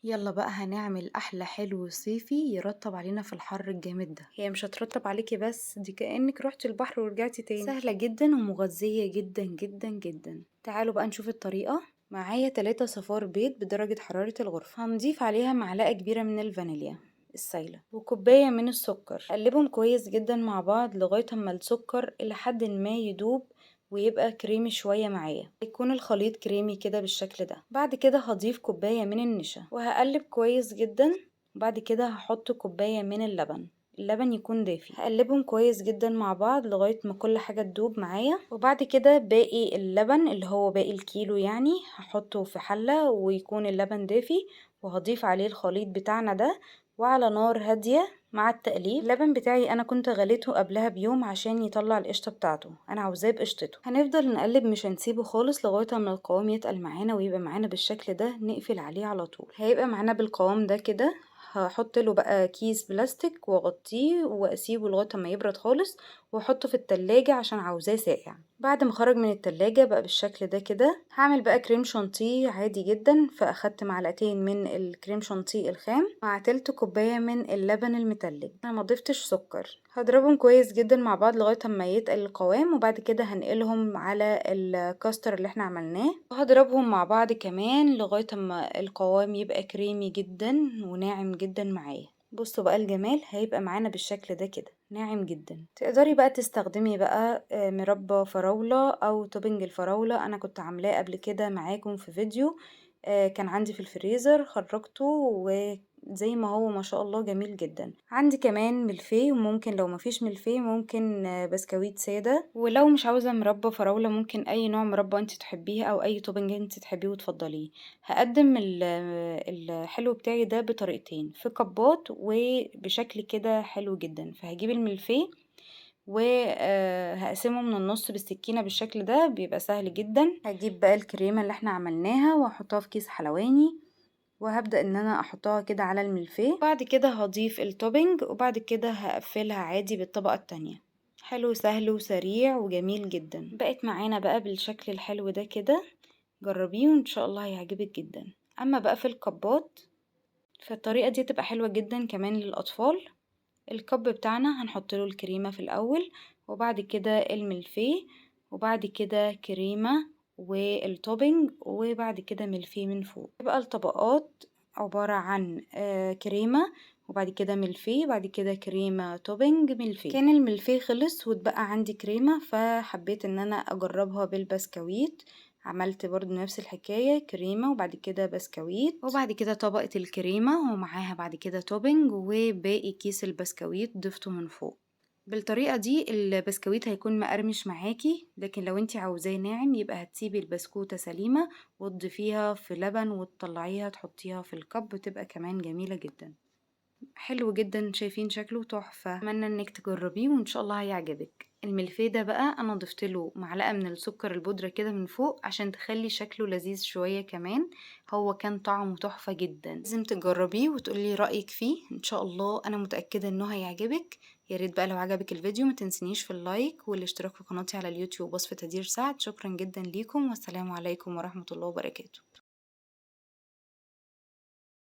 يلا بقى هنعمل احلى حلو صيفي يرطب علينا في الحر الجامد ده. هي مش هترطب عليكي بس، دي كأنك رحتي البحر ورجعتي تاني. سهلة جدا ومغذية جدا جدا جدا. تعالوا بقى نشوف الطريقة. معايا 3 صفار بيض بدرجة حرارة الغرفة، هنضيف عليها معلقة كبيرة من الفانيليا السايلة وكوباية من السكر. قلبهم كويس جدا مع بعض لغاية اما السكر الى حد ما يدوب ويبقى كريمي شوية معايا، يكون الخليط كريمي كده بالشكل ده. بعد كده هضيف كوباية من النشا وهقلب كويس جدا. بعد كده هحط كوباية من اللبن يكون دافي. هقلبهم كويس جدا مع بعض لغاية ما كل حاجة تدوب معايا. وبعد كده باقي اللبن اللي هو باقي الكيلو يعني هحطه في حلة ويكون اللبن دافي، وهضيف عليه الخليط بتاعنا ده وعلى نار هادية. مع التقليب اللبن بتاعي انا كنت غليته قبلها بيوم عشان يطلع القشطه بتاعته، انا عاوزاه بقشطته. هنفضل نقلب مش هنسيبه خالص لغايه اما القوام يتقل معانا ويبقى معانا بالشكل ده. نقفل عليه على طول، هيبقى معانا بالقوام ده كده. هحط له بقى كيس بلاستيك واغطيه واسيبه لغايه ما يبرد خالص، واحطه في التلاجة عشان عاوزاه ساقع. بعد ما خرج من التلاجة بقى بالشكل ده كده. هعمل بقى كريم شانتيه عادي جدا، فاخدت معلقتين من الكريم شانتيه الخام مع تلت كوباية من اللبن المتلج. انا ما ضفتش سكر. هضربهم كويس جدا مع بعض لغاية ما يتقل القوام، وبعد كده هنقلهم على الكاستر اللي احنا عملناه وهضربهم مع بعض كمان لغاية ما القوام يبقى كريمي جدا وناعم جدا معايا. بصوا بقى الجمال، هيبقى معانا بالشكل ده كده ناعم جدا. تقدري بقى تستخدمي بقى مربى فراولة او توبنج الفراولة. انا كنت عاملاه قبل كده معاكم في فيديو، كان عندي في الفريزر خرجته وزي ما هو ما شاء الله جميل جدا. عندي كمان ملفيه، وممكن لو مفيش ملفيه ممكن بسكويت سادة. ولو مش عاوزة مربى فراولة ممكن اي نوع مربى انت تحبيه او اي توبنج انت تحبيه وتفضليه. هقدم الحلو بتاعي ده بطريقتين، في كبات وبشكل كده حلو جدا. فهجيب الملفيه وهقسمه من النص بالسكينة بالشكل ده، بيبقى سهل جدا. هجيب بقى الكريمة اللي احنا عملناها واحطها في كيس حلواني، وهبدأ ان انا احطها كده على الملفيه. بعد كده هضيف التوبينج وبعد كده هقفلها عادي بالطبقة التانية. حلو سهل وسريع وجميل جدا. بقت معانا بقى بالشكل الحلو ده كده. جربيه وان شاء الله هيعجبك جدا. اما بقى في الكبات فالطريقة دي تبقى حلوة جدا كمان للأطفال. الكب بتاعنا هنحط له الكريمة في الأول، وبعد كده الملفيه، وبعد كده كريمة والتوبينج، وبعد كده ملفيه من فوق. يبقى الطبقات عبارة عن كريمة وبعد كده ملفيه بعد كده كريمة توبينج ملفيه. كان الملفيه خلص واتبقى عندي كريمة، فحبيت ان انا اجربها بالبسكويت. عملت برضو نفس الحكاية، كريمة وبعد كده بسكويت وبعد كده طبقة الكريمة ومعاها بعد كده توبينج، وباقي كيس البسكويت ضفته من فوق. بالطريقة دي البسكويت هيكون مقرمش معاكي، لكن لو انتي عاوزاه ناعم يبقى هتسيبي البسكوتة سليمة وتضيفيها في لبن وتطلعيها تحطيها في الكب، تبقى كمان جميلة جدا. حلو جدا، شايفين شكله تحفة. اتمنى انك تجربيه وان شاء الله هيعجبك. الملفيه ده بقى انا ضفت له معلقه من السكر البودره كده من فوق عشان تخلي شكله لذيذ شويه كمان. هو كان طعمه تحفه جدا، لازم تجربيه وتقولي رايك فيه ان شاء الله. انا متاكده انه هيعجبك. يا ريت بقى لو عجبك الفيديو ما تنسنيش في اللايك والاشتراك في قناتي على اليوتيوب وصفة هدير سعد. شكرا جدا ليكم والسلام عليكم ورحمه الله وبركاته.